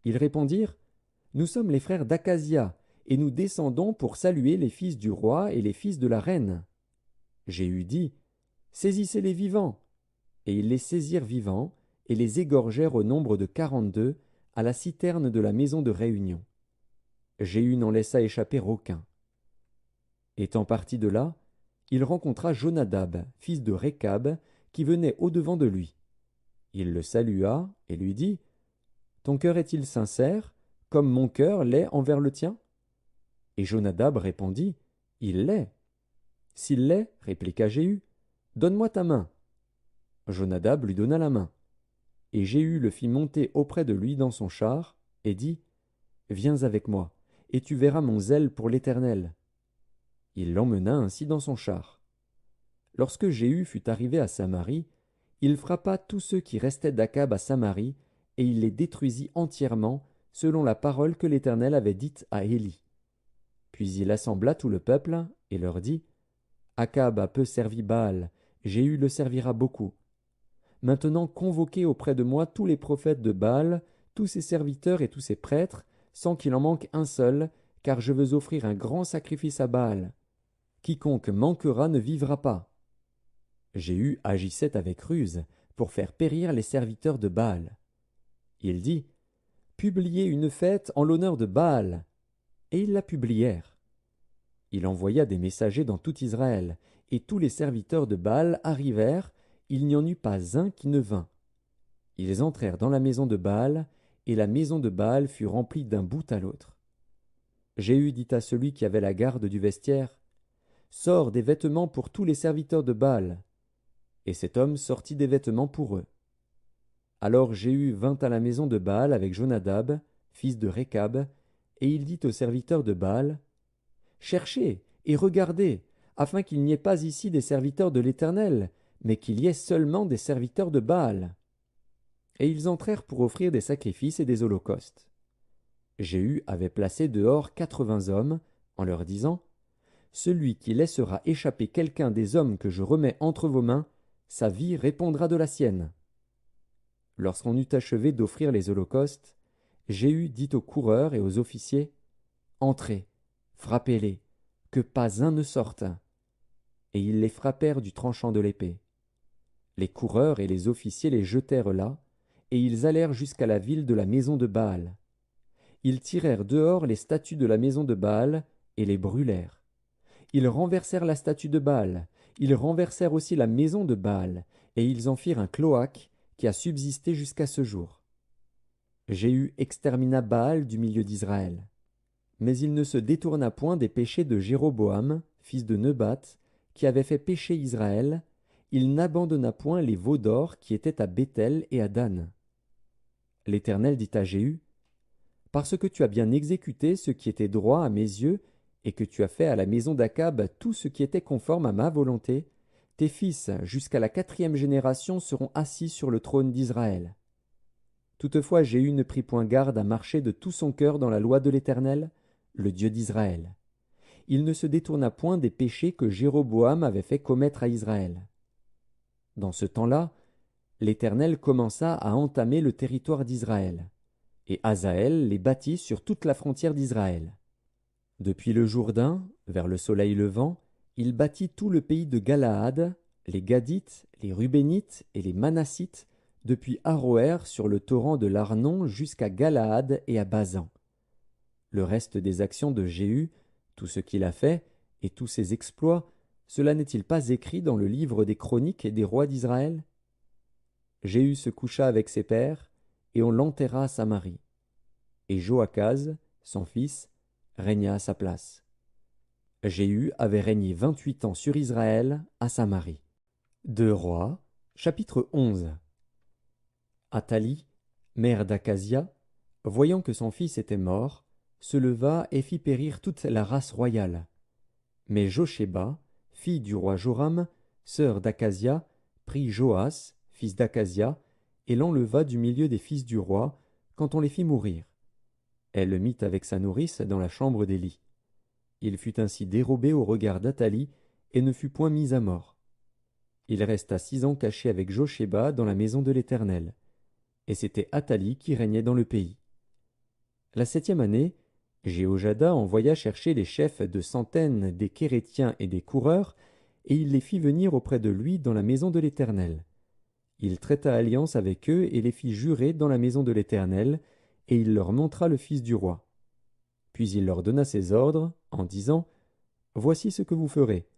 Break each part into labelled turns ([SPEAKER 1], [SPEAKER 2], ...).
[SPEAKER 1] Ils répondirent, Nous sommes les frères d'Akazia, et nous descendons pour saluer les fils du roi et les fils de la reine. Jéhu dit, Saisissez-les vivants. Et ils les saisirent vivants, et les égorgèrent au nombre de 42, à la citerne de la maison de réunion. Jéhu n'en laissa échapper aucun. Étant parti de là, il rencontra Jonadab, fils de Rékab, qui venait au-devant de lui. Il le salua et lui dit, Ton cœur est-il sincère, comme mon cœur l'est envers le tien? Et Jonadab répondit, Il l'est. S'il l'est, répliqua Jéhu, donne-moi ta main. Jonadab lui donna la main. Et Jéhu le fit monter auprès de lui dans son char, et dit, Viens avec moi, et tu verras mon zèle pour l'Éternel. Il l'emmena ainsi dans son char. Lorsque Jéhu fut arrivé à Samarie, il frappa tous ceux qui restaient d'Akab à Samarie, et il les détruisit entièrement, selon la parole que l'Éternel avait dite à Élie. Puis il assembla tout le peuple, et leur dit, Akab a peu servi Baal, Jéhu le servira beaucoup. Maintenant convoquez auprès de moi tous les prophètes de Baal, tous ses serviteurs et tous ses prêtres, sans qu'il en manque un seul, car je veux offrir un grand sacrifice à Baal. Quiconque manquera ne vivra pas. Jéhu agissait avec ruse, pour faire périr les serviteurs de Baal. Il dit, Publiez une fête en l'honneur de Baal. Et ils la publièrent. Il envoya des messagers dans tout Israël, et tous les serviteurs de Baal arrivèrent, il n'y en eut pas un qui ne vint. Ils entrèrent dans la maison de Baal, et la maison de Baal fut remplie d'un bout à l'autre. Jéhu dit à celui qui avait la garde du vestiaire, Sors des vêtements pour tous les serviteurs de Baal. Et cet homme sortit des vêtements pour eux. Alors Jéhu vint à la maison de Baal avec Jonadab, fils de Rékab, et il dit aux serviteurs de Baal, Cherchez et regardez, afin qu'il n'y ait pas ici des serviteurs de l'Éternel, mais qu'il y ait seulement des serviteurs de Baal. Et ils entrèrent pour offrir des sacrifices et des holocaustes. Jéhu avait placé dehors 80 hommes, en leur disant, Celui qui laissera échapper quelqu'un des hommes que je remets entre vos mains, sa vie répondra de la sienne. Lorsqu'on eut achevé d'offrir les holocaustes, Jéhu dit aux coureurs et aux officiers, Entrez, frappez-les, que pas un ne sorte. Et ils les frappèrent du tranchant de l'épée. Les coureurs et les officiers les jetèrent là, et ils allèrent jusqu'à la ville de la maison de Baal. Ils tirèrent dehors les statues de la maison de Baal et les brûlèrent. Ils renversèrent la statue de Baal, ils renversèrent aussi la maison de Baal, et ils en firent un cloaque qui a subsisté jusqu'à ce jour. Jéhu extermina Baal du milieu d'Israël. Mais il ne se détourna point des péchés de Jéroboam, fils de Nebat, qui avait fait pécher Israël, il n'abandonna point les veaux d'or qui étaient à Béthel et à Dan. L'Éternel dit à Jéhu, Parce que tu as bien exécuté ce qui était droit à mes yeux, et que tu as fait à la maison d'Akab tout ce qui était conforme à ma volonté, tes fils jusqu'à la 4e génération seront assis sur le trône d'Israël. Toutefois Jéhu ne prit point garde à marcher de tout son cœur dans la loi de l'Éternel, le Dieu d'Israël. Il ne se détourna point des péchés que Jéroboam avait fait commettre à Israël. Dans ce temps-là, l'Éternel commença à entamer le territoire d'Israël, et Hazaël les bâtit sur toute la frontière d'Israël. Depuis le Jourdain, vers le soleil levant, il bâtit tout le pays de Galaad, les Gadites, les Rubénites et les Manassites, depuis Aroër sur le torrent de l'Arnon jusqu'à Galaad et à Basan. Le reste des actions de Jéhu, tout ce qu'il a fait, et tous ses exploits, cela n'est-il pas écrit dans le livre des chroniques et des rois d'Israël? Jéhu se coucha avec ses pères, et on l'enterra à Samarie. Et Joachaz, son fils, régna à sa place. Jéhu avait régné 28 ans sur Israël à Samarie. 2 Rois, chapitre 11. Athalie, mère d'Akazia, voyant que son fils était mort, se leva et fit périr toute la race royale. Mais Josheba, fille du roi Joram, sœur d'Akazia, prit Joas, fils d'Akazia, et l'enleva du milieu des fils du roi, quand on les fit mourir. Elle le mit avec sa nourrice dans la chambre d'Élie. Il fut ainsi dérobé au regard d'Athalie, et ne fut point mis à mort. Il resta 6 ans caché avec Josheba dans la maison de l'Éternel. Et c'était Athalie qui régnait dans le pays. La 7e année, Jéhojada envoya chercher les chefs de centaines des Kérétiens et des coureurs, et il les fit venir auprès de lui dans la maison de l'Éternel. Il traita alliance avec eux et les fit jurer dans la maison de l'Éternel, et il leur montra le fils du roi. Puis il leur donna ses ordres, en disant, « Voici ce que vous ferez.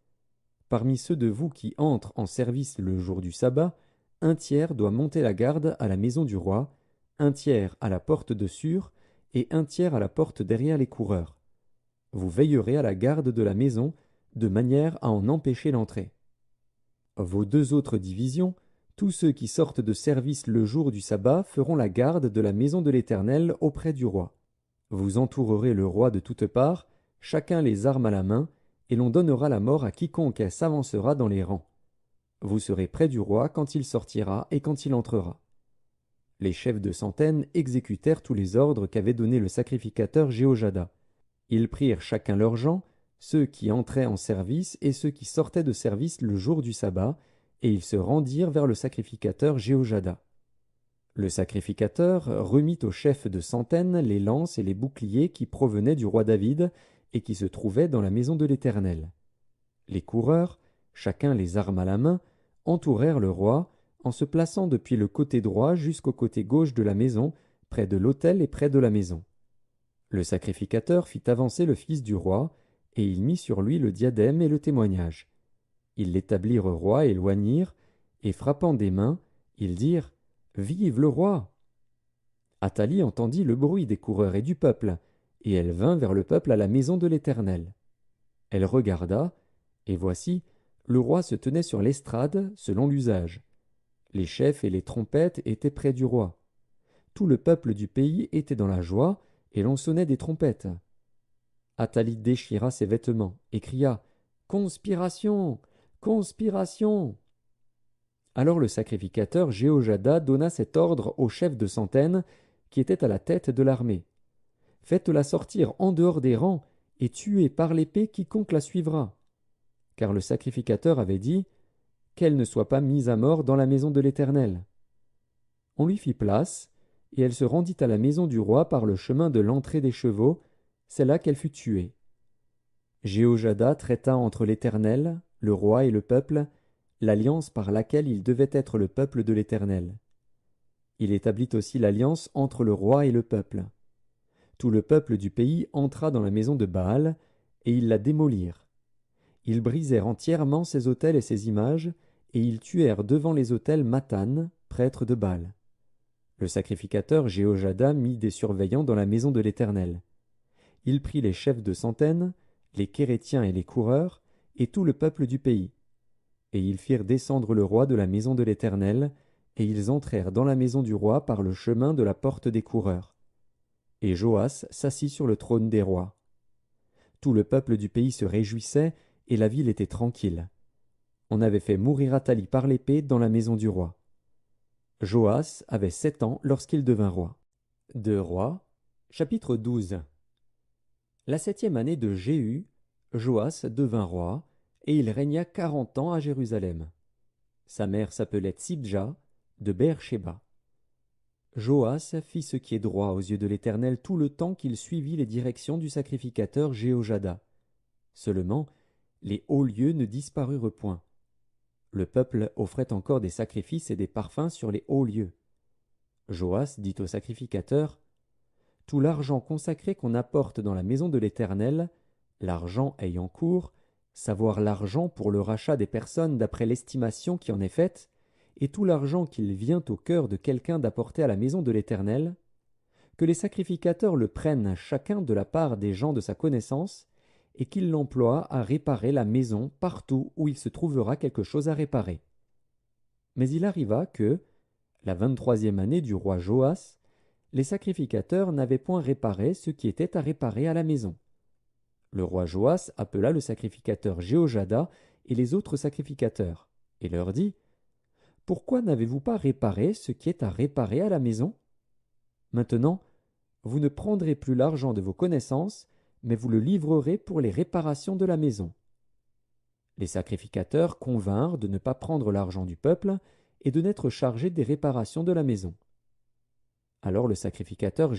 [SPEAKER 1] Parmi ceux de vous qui entrent en service le jour du sabbat, un tiers doit monter la garde à la maison du roi, un tiers à la porte de Sûr, et un tiers à la porte derrière les coureurs. Vous veillerez à la garde de la maison, de manière à en empêcher l'entrée. Vos 2 autres divisions, tous ceux qui sortent de service le jour du sabbat feront la garde de la maison de l'Éternel auprès du roi. Vous entourerez le roi de toutes parts, chacun les armes à la main, et l'on donnera la mort à quiconque s'avancera dans les rangs. Vous serez près du roi quand il sortira et quand il entrera. » Les chefs de centaines exécutèrent tous les ordres qu'avait donnés le sacrificateur Jéhojada. Ils prirent chacun leurs gens, ceux qui entraient en service et ceux qui sortaient de service le jour du sabbat, et ils se rendirent vers le sacrificateur Jéhojada. Le sacrificateur remit aux chefs de centaines les lances et les boucliers qui provenaient du roi David et qui se trouvaient dans la maison de l'Éternel. Les coureurs, chacun les armes à la main, entourèrent le roi, en se plaçant depuis le côté droit jusqu'au côté gauche de la maison, près de l'autel et près de la maison. Le sacrificateur fit avancer le fils du roi, et il mit sur lui le diadème et le témoignage. Ils l'établirent roi et l'oignirent, et frappant des mains, ils dirent « Vive le roi !» Athalie entendit le bruit des coureurs et du peuple, et elle vint vers le peuple à la maison de l'Éternel. Elle regarda, et voici, le roi se tenait sur l'estrade, selon l'usage. Les chefs et les trompettes étaient près du roi. Tout le peuple du pays était dans la joie, et l'on sonnait des trompettes. Athalie déchira ses vêtements, et cria « Conspiration! Conspiration !» Alors le sacrificateur Jéhojada donna cet ordre aux chefs de centaines, qui étaient à la tête de l'armée. « Faites-la sortir en dehors des rangs, et tuez par l'épée quiconque la suivra. » Car le sacrificateur avait dit « Qu'elle ne soit pas mise à mort dans la maison de l'Éternel. » On lui fit place, et elle se rendit à la maison du roi par le chemin de l'entrée des chevaux, c'est là qu'elle fut tuée. Jéhojada traita entre l'Éternel, le roi et le peuple, l'alliance par laquelle il devait être le peuple de l'Éternel. Il établit aussi l'alliance entre le roi et le peuple. Tout le peuple du pays entra dans la maison de Baal, et ils la démolirent. Ils brisèrent entièrement ses autels et ses images, et ils tuèrent devant les autels Mathan, prêtre de Baal. Le sacrificateur Jéhojada mit des surveillants dans la maison de l'Éternel. Il prit les chefs de centaines, les Kérétiens et les coureurs, et tout le peuple du pays. Et ils firent descendre le roi de la maison de l'Éternel, et ils entrèrent dans la maison du roi par le chemin de la porte des coureurs. Et Joas s'assit sur le trône des rois. Tout le peuple du pays se réjouissait, et la ville était tranquille. On avait fait mourir Athalie par l'épée dans la maison du roi. Joas avait 7 ans lorsqu'il devint roi. 2 Rois, chapitre 12. La 7e année de Jéhu, Joas devint roi, et il régna 40 ans à Jérusalem. Sa mère s'appelait Tsibja, de Beer-Shéba. Joas fit ce qui est droit aux yeux de l'Éternel tout le temps qu'il suivit les directions du sacrificateur Jéhojada. Seulement, les hauts lieux ne disparurent point. Le peuple offrait encore des sacrifices et des parfums sur les hauts lieux. Joas dit au sacrificateur, « Tout l'argent consacré qu'on apporte dans la maison de l'Éternel, l'argent ayant cours, savoir l'argent pour le rachat des personnes d'après l'estimation qui en est faite, et tout l'argent qu'il vient au cœur de quelqu'un d'apporter à la maison de l'Éternel, que les sacrificateurs le prennent chacun de la part des gens de sa connaissance, et qu'il l'emploie à réparer la maison partout où il se trouvera quelque chose à réparer. » Mais il arriva que, la 23e année du roi Joas, les sacrificateurs n'avaient point réparé ce qui était à réparer à la maison. Le roi Joas appela le sacrificateur Jéhojada et les autres sacrificateurs, et leur dit « Pourquoi n'avez-vous pas réparé ce qui est à réparer à la maison? Maintenant, vous ne prendrez plus l'argent de vos connaissances, mais vous le livrerez pour les réparations de la maison. » Les sacrificateurs convinrent de ne pas prendre l'argent du peuple et de n'être chargés des réparations de la maison. Alors le sacrificateur